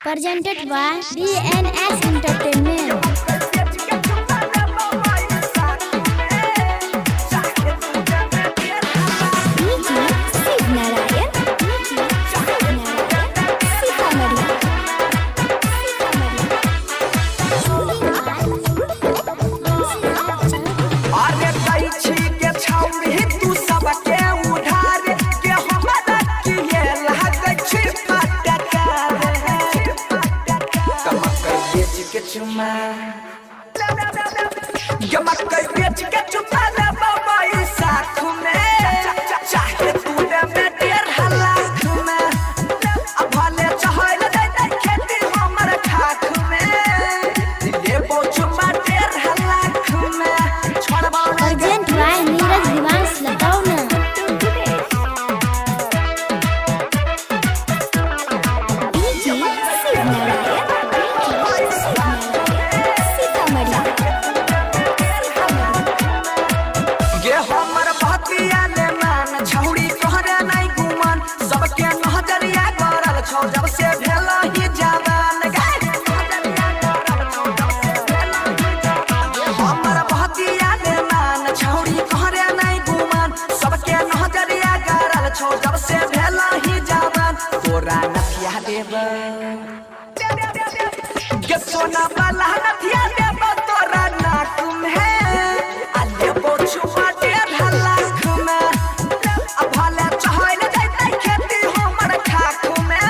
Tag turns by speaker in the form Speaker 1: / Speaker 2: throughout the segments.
Speaker 1: Presented by DNS Entertainment.
Speaker 2: मकई बेच के चुपा ले बाबा ई साथ में चाहे तू दे में 1.5 लाख में अब भले चहल दे दे खेती हमर खाख में ये बोझमा 1.5 लाख में छोड़बा
Speaker 1: Presented by नीरज दिवांश लगाओ ना।
Speaker 2: जब से भेला ही जवान हमर बहतिया ले मान छौड़ी कहरे नहीं गुमान सबके नजरिया गारल छौ जब से भेला ही जवान तोरा नथिया देब गे सोना वाला नथिया देब तोरा नाक में आ लेबो छुपा 1.5 लाख में अब भले चहल जैते खेती हमर खाख में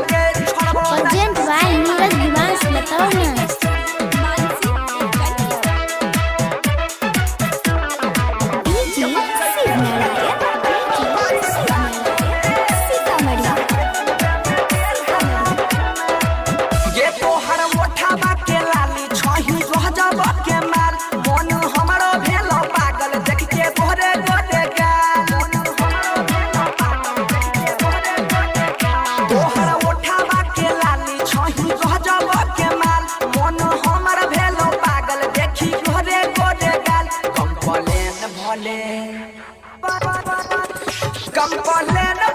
Speaker 1: Presented by नीरज दिवांश लगाओ ना।
Speaker 2: Come on,